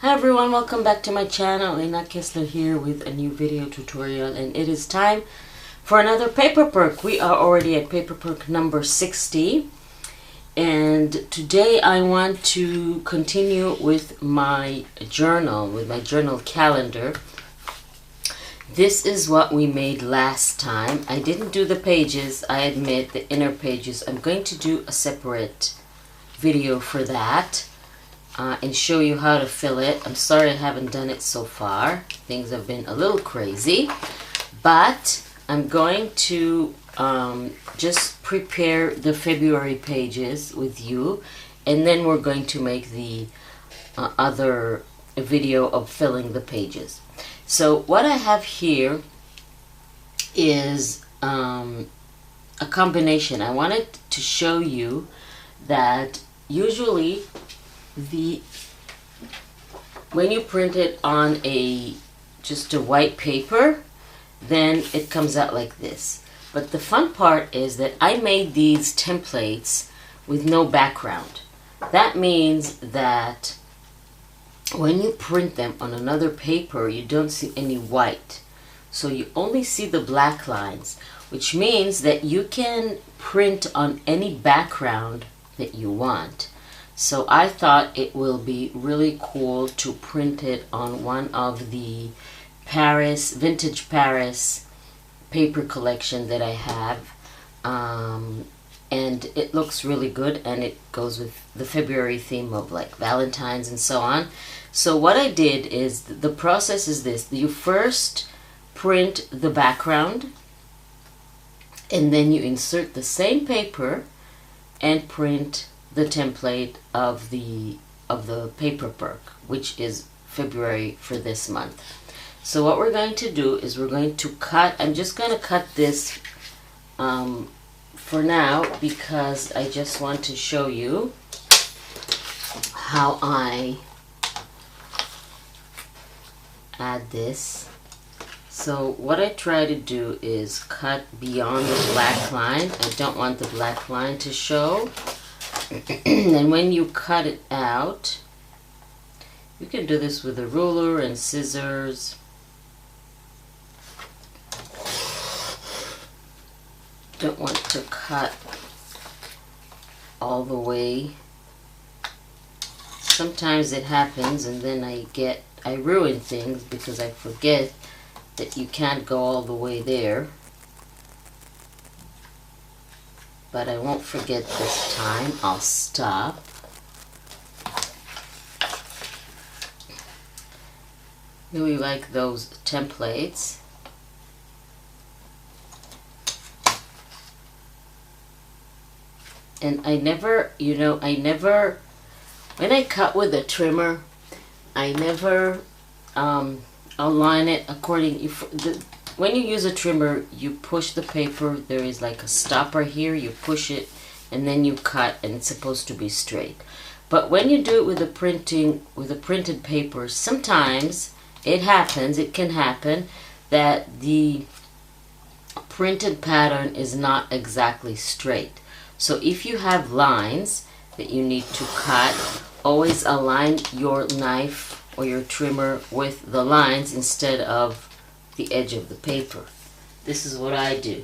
Hi everyone, welcome back to my channel. Ina Kessler here with a new video tutorial, and it is time for another paper perk. We are already at paper perk number 60, and today I want to continue with my journal calendar. This is what we made last time. I didn't do the pages, I admit, the inner pages. I'm going to do a separate video for that. And show you how to fill it. I'm sorry I haven't done it so far. Things have been a little crazy, but I'm going to just prepare the February pages with you, and then we're going to make the other video of filling the pages. So what I have here is a combination. I wanted to show you that usually when you print it on just a white paper, then it comes out like this. But the fun part is that I made these templates with no background. That means that when you print them on another paper, you don't see any white. So you only see the black lines, which means that you can print on any background that you want. So I thought it will be really cool to print it on one of the vintage Paris paper collection that I have. And it looks really good, and it goes with the February theme of like Valentine's and so on. So what I did is, the process is this. You first print the background, and then you insert the same paper and print the template of the paper perk, which is February for this month. So what we're going to do is we're going to cut. I'm just going to cut this for now, because I just want to show you how I add this. So what I try to do is cut beyond the black line. I don't want the black line to show. And when you cut it out, you can do this with a ruler and scissors. Don't want to cut all the way. Sometimes it happens, and then I ruin things because I forget that you can't go all the way there. But I won't forget this time. I'll stop. Really like those templates. And I never, when I cut with a trimmer, I never align it according. When you use a trimmer, you push the paper. There is like a stopper here. You push it, and then you cut, and it's supposed to be straight. But when you do it with a printed paper, sometimes it can happen that the printed pattern is not exactly straight. So if you have lines that you need to cut, always align your knife or your trimmer with the lines instead of the edge of the paper. This is what I do.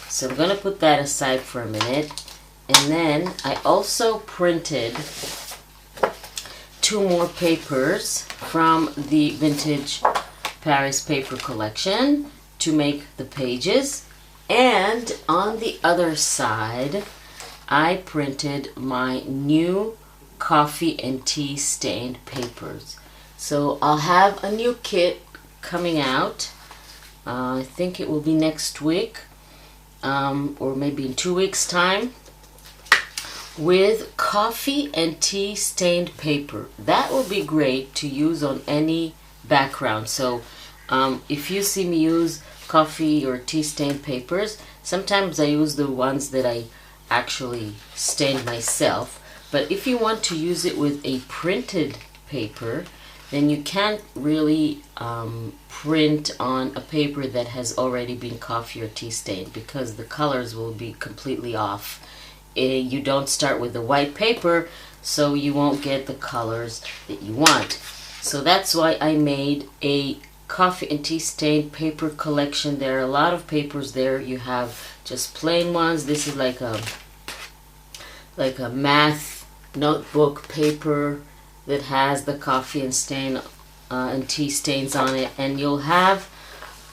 So I'm going to put that aside for a minute. And then I also printed 2 more papers from the vintage Paris paper collection to make the pages. And on the other side, I printed my new coffee and tea stained papers. So I'll have a new kit coming out. I think it will be next week, or maybe in 2 weeks' time, with coffee and tea stained paper. That will be great to use on any background. So if you see me use coffee or tea stained papers, sometimes I use the ones that I actually stained myself. But if you want to use it with a printed paper, then you can't really print on a paper that has already been coffee or tea stained, because the colors will be completely off. You don't start with the white paper, so you won't get the colors that you want. So that's why I made a coffee and tea stain paper collection. There are a lot of papers there. You have just plain ones. This is like a math notebook paper that has the coffee and tea stains on it, and you'll have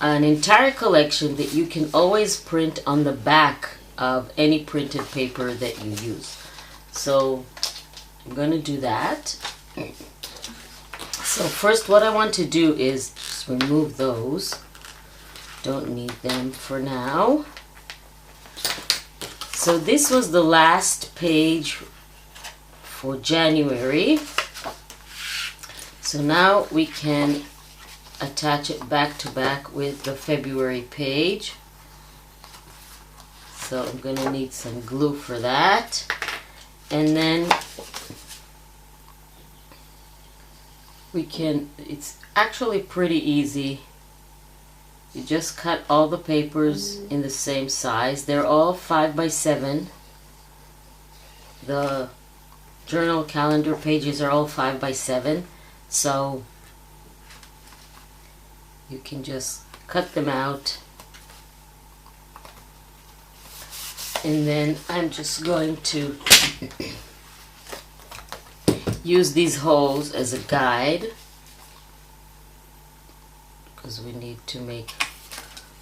an entire collection that you can always print on the back of any printed paper that you use. So I'm going to do that. So first what I want to do is just remove those. Don't need them for now. So this was the last page for January. So now we can attach it back to back with the February page. So I'm going to need some glue for that. And then it's actually pretty easy. You just cut all the papers in the same size. They're all 5 by 7. The journal calendar pages are all 5 by 7. So you can just cut them out. And then I'm just going to use these holes as a guide, because we need to make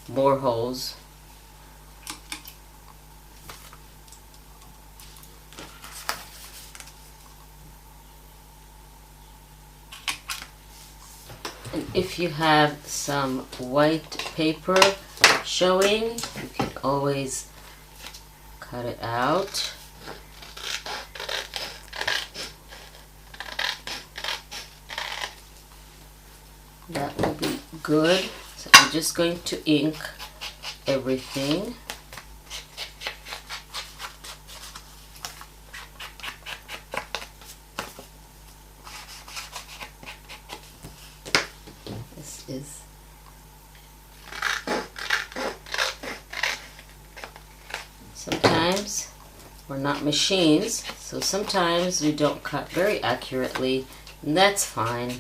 more holes. And if you have some white paper showing, you can always cut it out. That will be good. So I'm just going to ink everything. This is sometimes we're not machines, so sometimes we don't cut very accurately, and that's fine.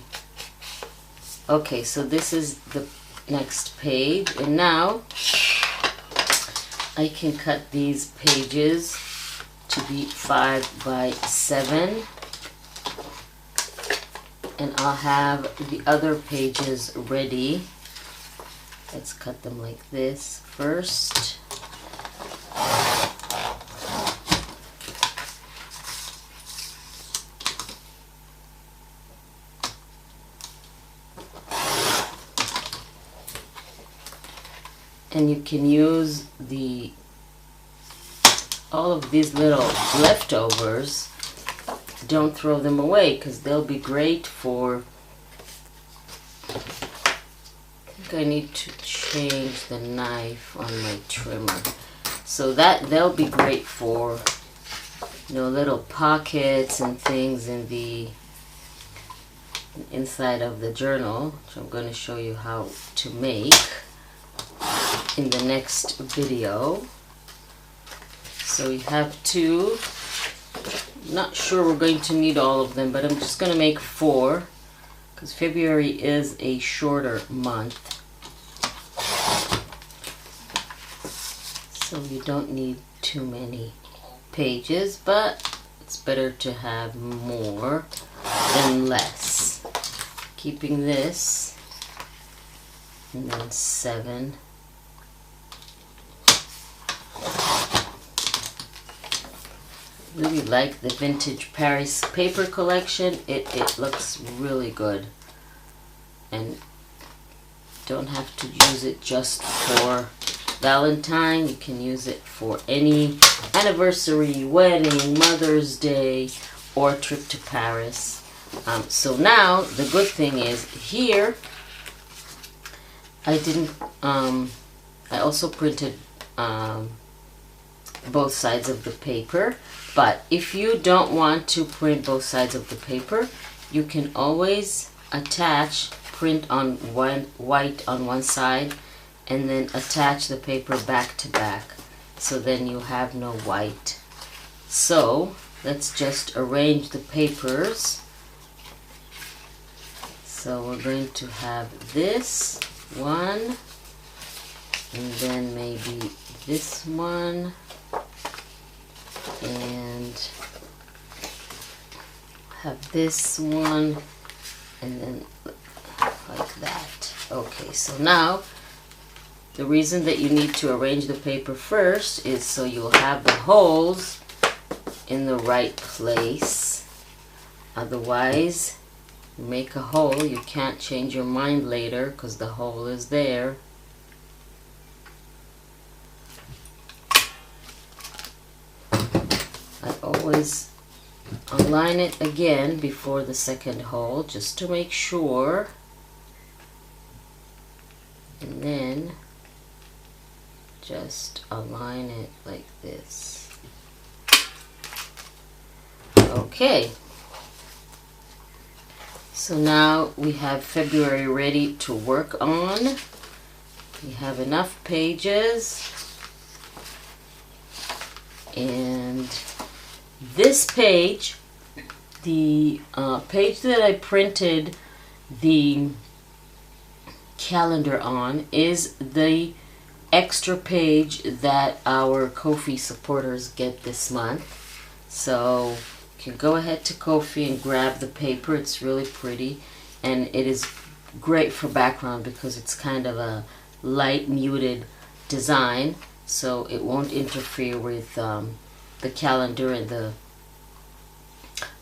Okay, so this is the next page, and now I can cut these pages to be 5 by 7, and I'll have the other pages ready. Let's cut them like this first. And you can use all of these little leftovers. Don't throw them away, because they'll be great for, I think I need to change the knife on my trimmer. So they'll be great for, little pockets and things in the inside of the journal, which I'm going to show you how to make in the next video. So we have 2. Not sure we're going to need all of them, but I'm just going to make 4, because February is a shorter month. So you don't need too many pages, but it's better to have more than less. Keeping this, and then 7. Really like the vintage Paris paper collection. It looks really good, and don't have to use it just for Valentine. You can use it for any anniversary, wedding, Mother's Day, or trip to Paris. So now the good thing is here I also printed both sides of the paper. But if you don't want to print both sides of the paper, you can always print on white on one side, and then attach the paper back to back. So then you have no white. So let's just arrange the papers. So we're going to have this one, and then maybe this one, and have this one, and then like that. Okay, so now the reason that you need to arrange the paper first is so you'll have the holes in the right place. Otherwise, you make a hole, you can't change your mind later because the hole is there. I always align it again before the second hole just to make sure, and then just align it like this. Okay, so now we have February ready to work on. We have enough pages, and this page, the page that I printed the calendar on, is the extra page that our Ko-fi supporters get this month. So you can go ahead to Ko-fi and grab the paper. It's really pretty, and it is great for background because it's kind of a light muted design, so it won't interfere with the calendar and the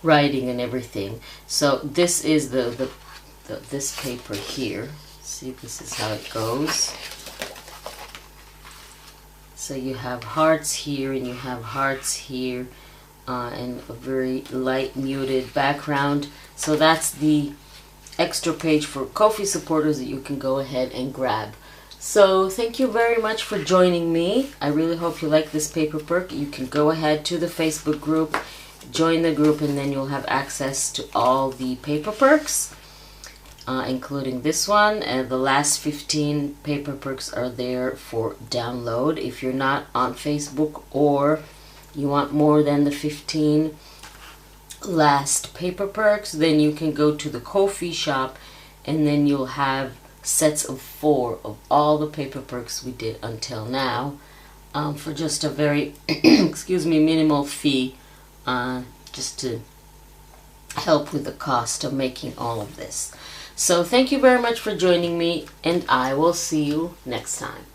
writing and everything. So this is this paper here. See, this is how it goes. So you have hearts here and you have hearts here, and a very light muted background. So that's the extra page for Ko-fi supporters that you can go ahead and grab. So thank you very much for joining me. I really hope you like this paper perk. You can go ahead to the Facebook group, join the group, and then you'll have access to all the paper perks, including this one, and the last 15 paper perks are there for download. If you're not on Facebook or you want more than the 15 last paper perks, then you can go to the Ko-fi shop, and then you'll have sets of 4 of all the paper perks we did until now, for just a very excuse me, minimal fee, just to help with the cost of making all of this. So thank you very much for joining me, and I will see you next time.